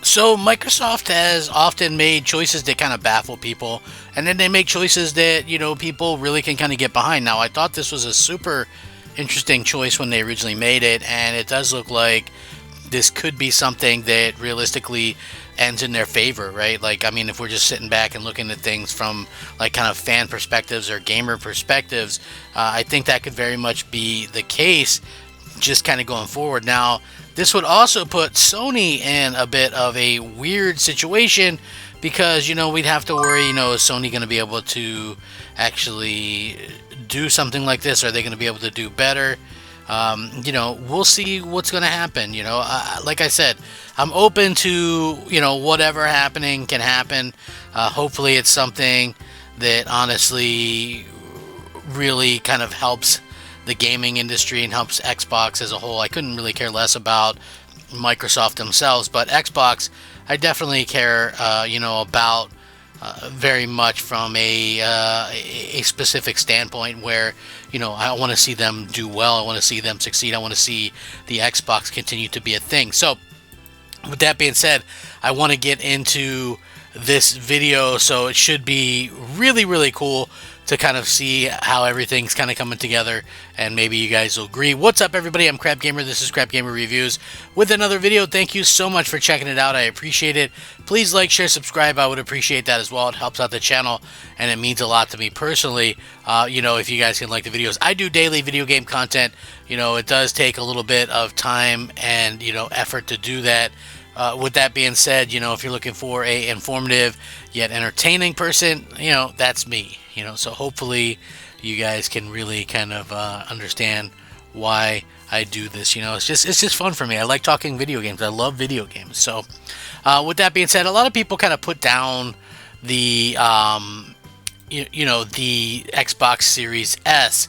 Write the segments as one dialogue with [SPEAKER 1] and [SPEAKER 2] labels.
[SPEAKER 1] So Microsoft has often made choices that kind of baffle people, and then they make choices that people really can kind of get behind. Now, I thought this was a super interesting choice when they originally made it, and it does look like this could be something that realistically ends in their favor, right? Like, I mean, if we're just sitting back and looking at things from like kind of fan perspectives or gamer perspectives, I think that could very much be the case just kind of going forward. Now, this would also put Sony in a bit of a weird situation because, we'd have to worry, is Sony going to be able to actually do something like this? Are they going to be able to do better? We'll see what's going to happen. Like I said, I'm open to, whatever happening can happen. Hopefully it's something that honestly really kind of helps the gaming industry and helps Xbox as a whole. I couldn't really care less about Microsoft themselves, but Xbox, I definitely care, about very much from a specific standpoint where, I want to see them do well. I want to see them succeed. I want to see the Xbox continue to be a thing. So, with that being said, I want to get into this video, so it should be really, really cool to kind of see how everything's kind of coming together, and maybe you guys will agree. What's up, everybody? I'm Crap Gamer. This is Crap Gamer Reviews with another video. Thank you so much for checking it out. I appreciate it. Please like, share, subscribe. I would appreciate that as well. It helps out the channel, and it means a lot to me personally. If you guys can like the videos. I do daily video game content. It does take a little bit of time and, effort to do that. With that being said, if you're looking for a informative yet entertaining person, that's me. So hopefully you guys can really kind of understand why I do this. It's just fun for me. I like talking video games. I love video games. So with that being said, a lot of people kind of put down the the Xbox Series S.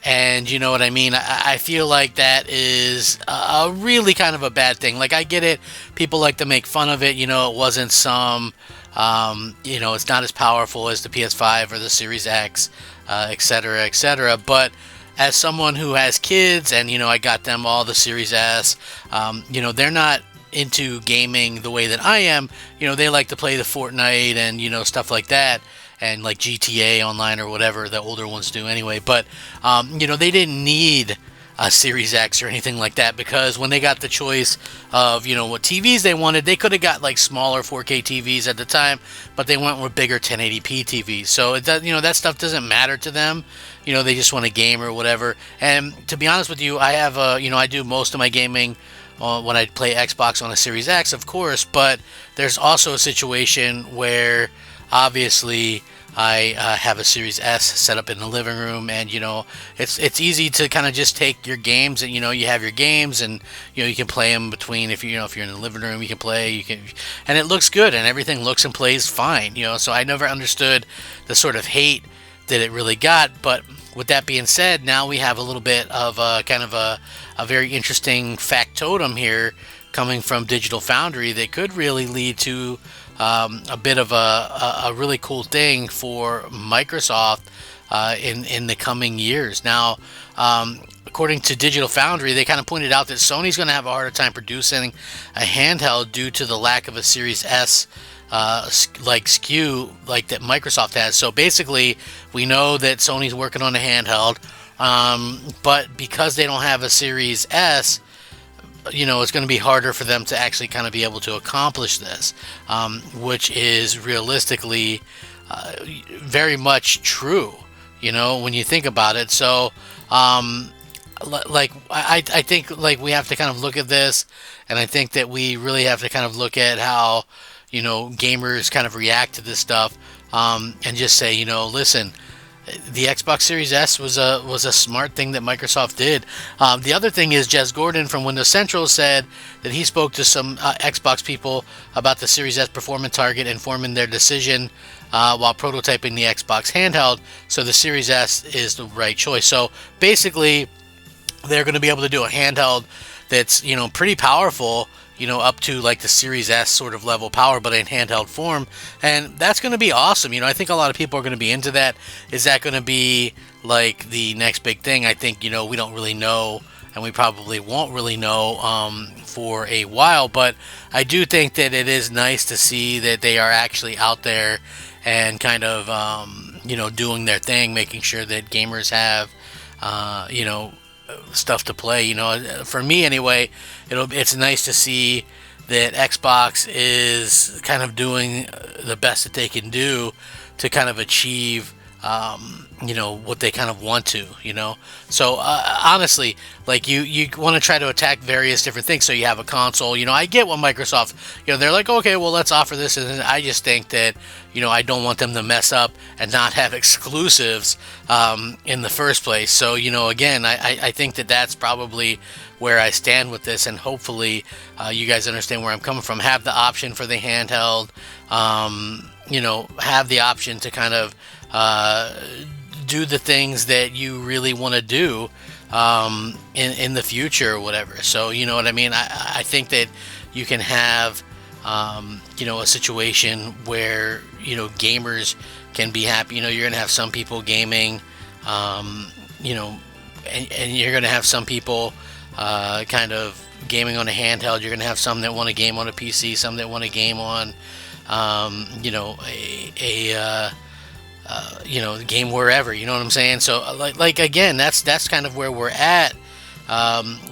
[SPEAKER 1] And you know what I mean? I feel like that is a really kind of a bad thing. Like, I get it. People like to make fun of it. It wasn't some, it's not as powerful as the PS5 or the Series X, etc., etc. But as someone who has kids and, I got them all the Series S, they're not into gaming the way that I am. They like to play the Fortnite and, stuff like that. And like GTA Online or whatever the older ones do anyway. But, they didn't need a Series X or anything like that, because when they got the choice of, what TVs they wanted, they could have got like smaller 4K TVs at the time, but they went with bigger 1080p TVs. So, it does, that stuff doesn't matter to them. They just want a game or whatever. And to be honest with you, I have, I do most of my gaming when I play Xbox on a Series X, of course, but there's also a situation where obviously I have a Series S set up in the living room, and it's easy to kind of just take your games and you have your games, and you can play them between, if you're in the living room, you can play, and it looks good and everything looks and plays fine. So I never understood the sort of hate that it really got. But with that being said, now we have a little bit of a kind of a very interesting factotum here coming from Digital Foundry that could really lead to a bit of a really cool thing for Microsoft in the coming years. Now, according to Digital Foundry, they kind of pointed out that Sony's going to have a harder time producing a handheld due to the lack of a Series S like SKU like that Microsoft has. So basically, we know that Sony's working on a handheld, but because they don't have a Series S, it's going to be harder for them to actually kind of be able to accomplish this, which is realistically very much true, when you think about it. So, I think like we have to kind of look at this, and I think that we really have to kind of look at how, gamers kind of react to this stuff, and just say, listen, the Xbox Series S was a smart thing that Microsoft did. The other thing is, Jez Gordon from Windows Central said that he spoke to some Xbox people about the Series S performance target, informing their decision while prototyping the Xbox handheld. So the Series S is the right choice. So basically, they're going to be able to do a handheld that's pretty powerful, up to like the Series S sort of level power, but in handheld form. And that's going to be awesome. I think a lot of people are going to be into that. Is that going to be like the next big thing? I think, we don't really know and we probably won't really know for a while. But I do think that it is nice to see that they are actually out there and kind of doing their thing, making sure that gamers have stuff to play. For me anyway, it's nice to see that Xbox is kind of doing the best that they can do to kind of achieve what they kind of want to. So honestly, like you want to try to attack various different things. So you have a console. I get what Microsoft, they're like, okay, well, let's offer this. And I just think that, I don't want them to mess up and not have exclusives in the first place. So, again, I think that that's probably where I stand with this. And hopefully you guys understand where I'm coming from. Have the option for the handheld, have the option to kind of do the things that you really want to do in the future or whatever. So you know what I mean. I think that you can have a situation where gamers can be happy. You're gonna have some people gaming, and you're gonna have some people kind of gaming on a handheld. You're gonna have some that want to game on a PC, some that want to game on game wherever, you know what I'm saying? So like again, that's kind of where we're at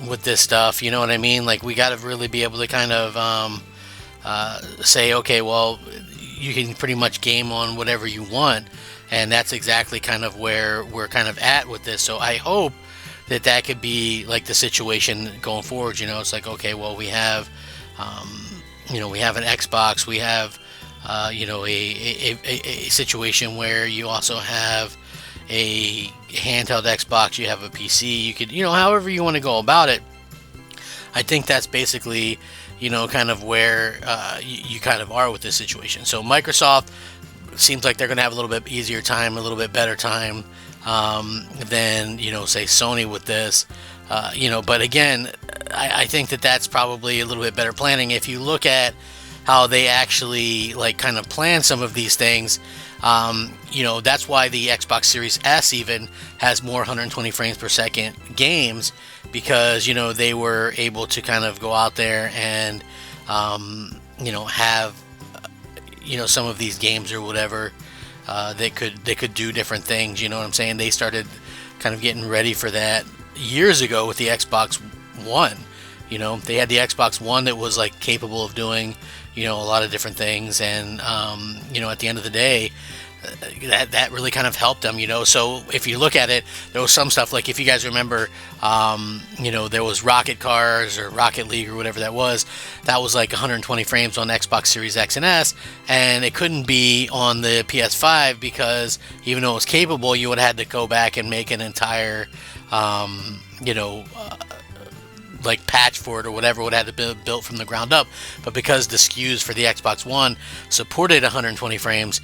[SPEAKER 1] with this stuff, you know what I mean? Like we got to really be able to kind of say, okay, well, you can pretty much game on whatever you want, and that's exactly kind of where we're kind of at with this. So I hope that could be like the situation going forward. It's like, okay, well, we have we have an Xbox, we have a situation where you also have a handheld Xbox, you have a PC, you could, however you want to go about it. I think that's basically, kind of where you kind of are with this situation. So Microsoft seems like they're going to have a little bit easier time, a little bit better time than, say Sony with this. But again, I think that that's probably a little bit better planning. If you look at how they actually like kind of plan some of these things, that's why the Xbox Series S even has more 120 frames per second games, because they were able to kind of go out there and have some of these games or whatever they could do different things. You know what I'm saying? They started kind of getting ready for that years ago with the Xbox One. They had the Xbox One that was like capable of doing a lot of different things, and at the end of the day, that really kind of helped them. So if you look at it, there was some stuff, like if you guys remember, there was Rocket Cars or Rocket League or whatever that was like 120 frames on Xbox Series X and S, and it couldn't be on the PS5 because even though it was capable, you would have had to go back and make an entire like patch for it or whatever, would have to be built from the ground up. But because the SKUs for the Xbox One supported 120 frames,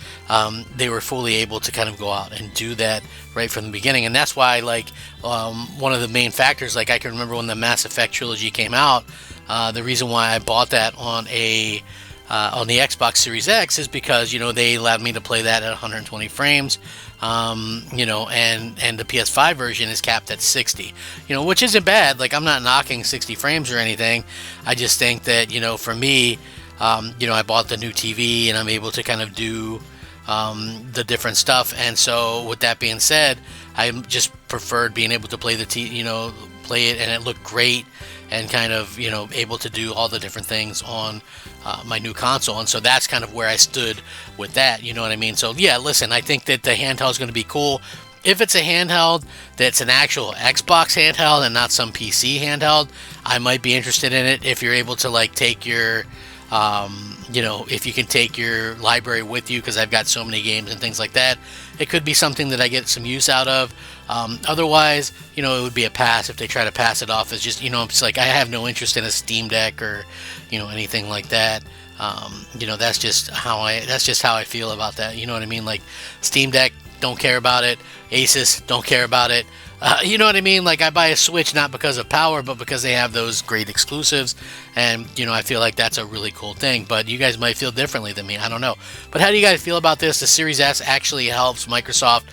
[SPEAKER 1] they were fully able to kind of go out and do that right from the beginning. And that's why, like, one of the main factors, like I can remember when the Mass Effect trilogy came out, the reason why I bought that on the Xbox Series X is because they allowed me to play that at 120 frames. And the PS5 version is capped at 60, which isn't bad. Like, I'm not knocking 60 frames or anything. I just think that, for me, I bought the new TV and I'm able to kind of do the different stuff. And so with that being said, I just preferred being able to play play it and it looked great, and kind of able to do all the different things on my new console. And so that's kind of where I stood with that, you know what I mean? So yeah, listen, I think that the handheld is going to be cool. If it's a handheld that's an actual Xbox handheld and not some PC handheld, I might be interested in it. If you're able to like take your if you can take your library with you, because I've got so many games and things like that, it could be something that I get some use out of. Otherwise, it would be a pass if they try to pass it off as just, it's like I have no interest in a Steam Deck or, anything like that. That's just how I feel about that. You know what I mean? Like Steam Deck, don't care about it. Asus, don't care about it. You know what I mean? Like I buy a Switch not because of power, but because they have those great exclusives, and I feel like that's a really cool thing. But you guys might feel differently than me. I don't know. But how do you guys feel about this? The Series S actually helps Microsoft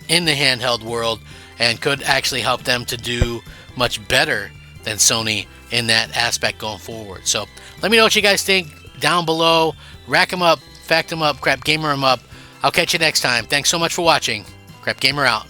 [SPEAKER 1] in the handheld world and could actually help them to do much better than Sony in that aspect going forward. So let me know what you guys think down below. Rack them up, fact them up, Crap Gamer them up. I'll catch you next time. Thanks so much for watching. Crap Gamer out.